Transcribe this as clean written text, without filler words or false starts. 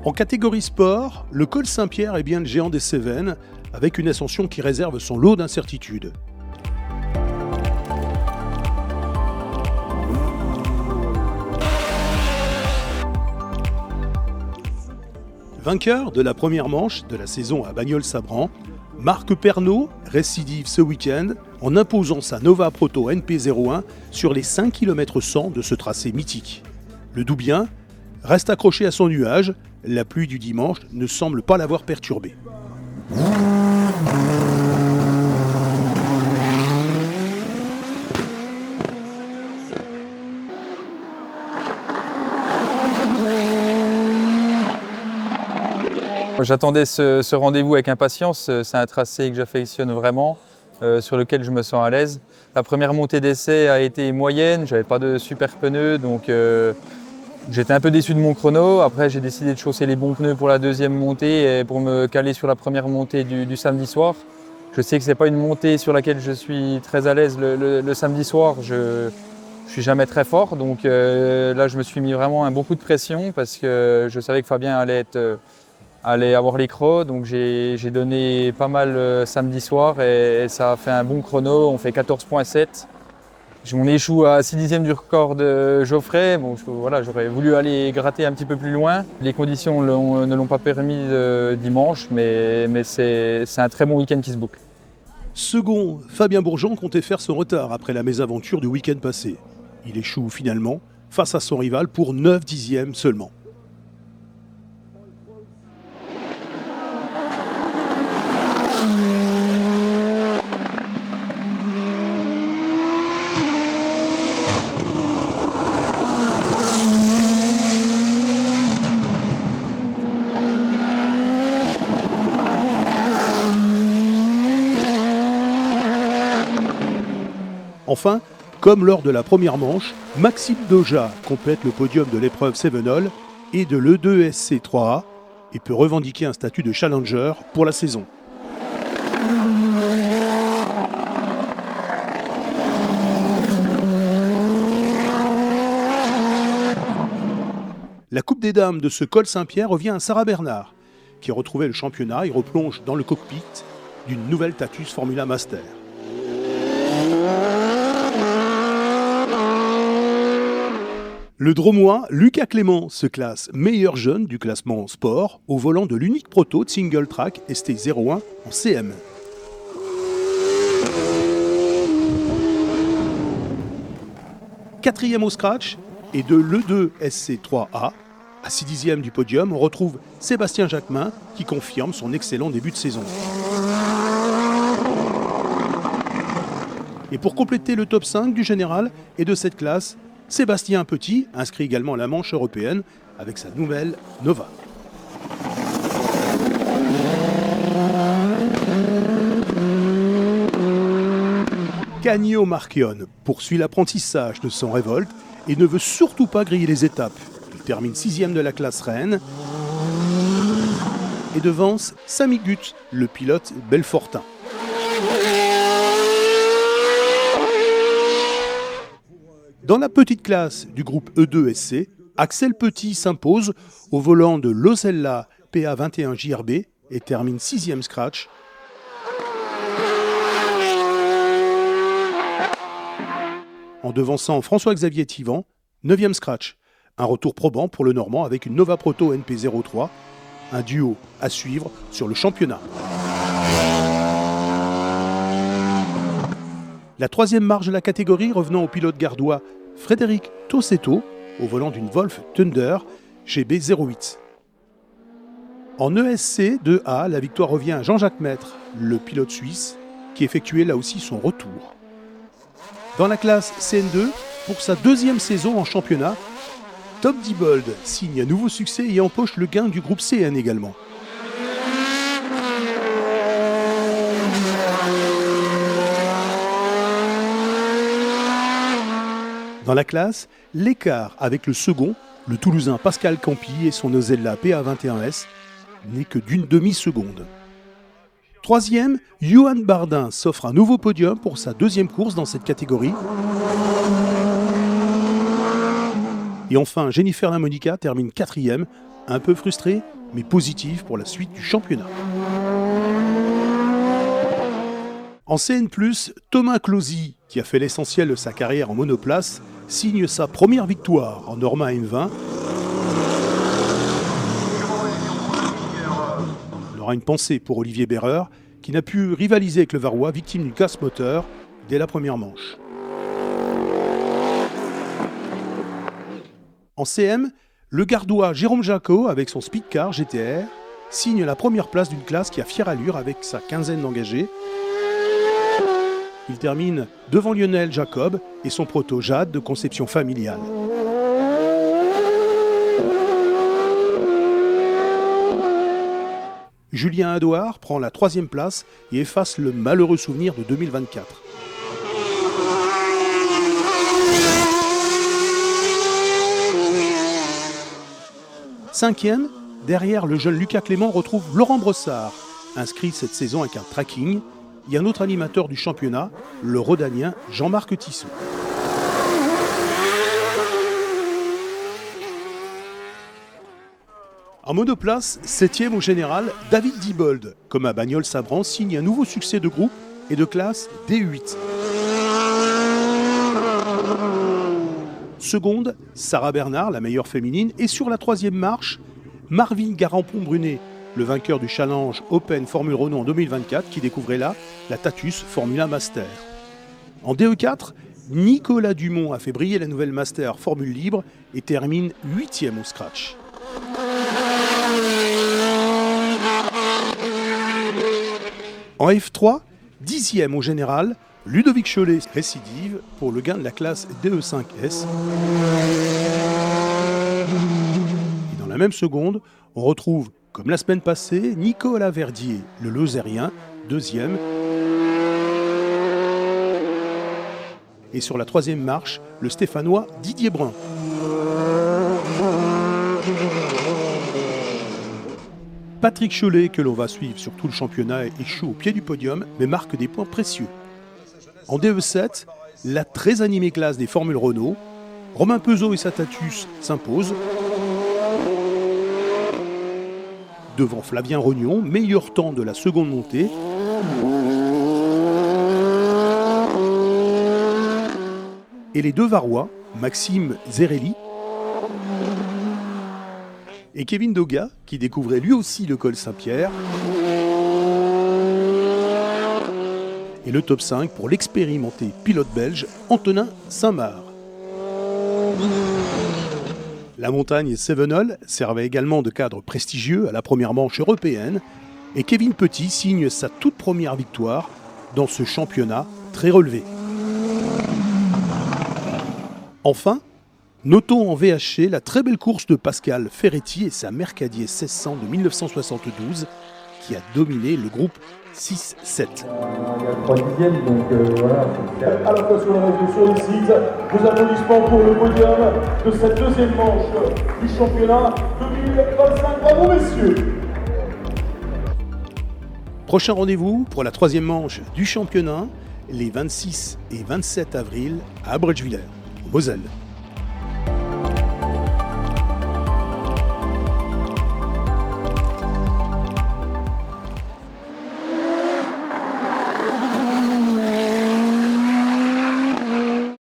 En catégorie sport, le col Saint-Pierre est bien le géant des Cévennes, avec une ascension qui réserve son lot d'incertitudes. Vainqueur de la première manche de la saison à Bagnols-Sabran, Marc Pernaut récidive ce week-end en imposant sa Nova Proto NP01 sur les 5 km 100 de ce tracé mythique. Le Doubien reste accroché à son nuage, la pluie du dimanche ne semble pas l'avoir perturbé. J'attendais ce rendez-vous avec impatience. C'est un tracé que j'affectionne vraiment, sur lequel je me sens à l'aise. La première montée d'essai a été moyenne, j'avais pas de super pneus, donc j'étais un peu déçu de mon chrono. Après, j'ai décidé de chausser les bons pneus pour la deuxième montée et pour me caler sur la première montée du samedi soir. Je sais que ce n'est pas une montée sur laquelle je suis très à l'aise le samedi soir. Je suis jamais très fort, donc là je me suis mis vraiment un bon coup de pression parce que je savais que Fabien allait avoir les crocs, donc j'ai donné pas mal samedi soir et ça a fait un bon chrono. On fait 14,7. On échoue à 6 dixièmes du record de Geoffrey. Bon, voilà, j'aurais voulu aller gratter un petit peu plus loin. Les conditions ne l'ont pas permis dimanche, mais c'est un très bon week-end qui se boucle. Second, Fabien Bourgeon comptait faire son retard après la mésaventure du week-end passé. Il échoue finalement face à son rival pour 9 dixièmes seulement. Enfin, comme lors de la première manche, Maxime Doja complète le podium de l'épreuve Cévenol et de l'E2SC 3A et peut revendiquer un statut de challenger pour la saison. La Coupe des Dames de ce col Saint-Pierre revient à Sarah Bernard, qui a retrouvé le championnat et replonge dans le cockpit d'une nouvelle Tatuus Formula Master. Le Dromois Lucas Clément se classe meilleur jeune du classement sport au volant de l'unique proto de single track ST01 en CM. Quatrième au scratch et de l'E2SC3A, à 6 dixièmes du podium, on retrouve Sébastien Jacquemin qui confirme son excellent début de saison. Et pour compléter le top 5 du général et de cette classe, Sébastien Petit inscrit également la manche européenne avec sa nouvelle Nova. Canio Marchione poursuit l'apprentissage de son Revolt et ne veut surtout pas griller les étapes. Il termine 6e de la classe Rennes et devance Samy Gut, le pilote belfortain. Dans la petite classe du groupe E2SC, Axel Petit s'impose au volant de l'Osella PA21 JRB et termine 6e scratch. En devançant François-Xavier Thivan, 9e scratch. Un retour probant pour le Normand avec une Nova Proto NP03, un duo à suivre sur le championnat. La troisième marche de la catégorie revenant au pilote gardois Frédéric Tossetto au volant d'une Wolf Thunder GB08. En ESC 2A, la victoire revient à Jean-Jacques Maître, le pilote suisse, qui effectuait là aussi son retour. Dans la classe CN2, pour sa deuxième saison en championnat, Tom Diebold signe un nouveau succès et empoche le gain du groupe CN également. Dans la classe, l'écart avec le second, le Toulousain Pascal Campi et son Osella PA21S, n'est que d'une demi-seconde. Troisième, Johan Bardin s'offre un nouveau podium pour sa deuxième course dans cette catégorie. Et enfin, Jennifer Lamonica termine quatrième un peu frustrée, mais positive pour la suite du championnat. En CN+, Thomas Closy, qui a fait l'essentiel de sa carrière en monoplace, signe sa première victoire en Norma M20. On aura une pensée pour Olivier Béreur, qui n'a pu rivaliser avec le Varois, victime du casse moteur, dès la première manche. En CM, le Gardois Jérôme Jacot, avec son Speedcar GTR, signe la première place d'une classe qui a fière allure avec sa quinzaine d'engagés. Il termine devant Lionel Jacob et son proto Jade de conception familiale. Julien Hadouard prend la 3e place et efface le malheureux souvenir de 2024. Cinquième, derrière le jeune Lucas Clément retrouve Laurent Brossard, inscrit cette saison avec un tracking, et un autre animateur du championnat, le Rhodanien Jean-Marc Tissot. En monoplace, 7e au général, David Diebold, comme à Bagnols-Sabran, signe un nouveau succès de groupe et de classe D8. Seconde, Sarah Bernard, la meilleure féminine, et sur la 3e marche, Marvin Garampon-Brunet, le vainqueur du Challenge Open Formule Renault en 2024, qui découvrait là la Tatus Formula Master. En DE4, Nicolas Dumont a fait briller la nouvelle Master Formule Libre et termine 8e au scratch. En F3, 10e au général, Ludovic Cholet récidive pour le gain de la classe DE5S. Et dans la même seconde, on retrouve, comme la semaine passée, Nicolas Verdier, le Lozérien, 2e. Et sur la 3e marche, le Stéphanois Didier Brun. Patrick Cholet, que l'on va suivre sur tout le championnat, échoue au pied du podium, mais marque des points précieux. En DE7, la très animée classe des Formules Renault, Romain Peugeot et sa Tatus s'imposent. Devant Flavien Rognon, meilleur temps de la seconde montée. Et les deux Varois, Maxime Zerelli et Kevin Doga, qui découvrait lui aussi le col Saint-Pierre. Et le top 5 pour l'expérimenté pilote belge Antonin Saint-Marc. La montagne Sevenol servait également de cadre prestigieux à la première manche européenne et Kevin Petit signe sa toute première victoire dans ce championnat très relevé. Enfin, notons en VHC la très belle course de Pascal Ferretti et sa Mercadier 1600 de 1972 qui a dominé le groupe 6-7. Il y a 3 dixièmes, donc voilà. À la fois sur le réseau, sur le site, vos applaudissements pour le podium de cette deuxième manche du championnat 2025. Bravo messieurs! Prochain rendez-vous pour la 3e manche du championnat, les 26 et 27 avril à Bretteviller, en Moselle.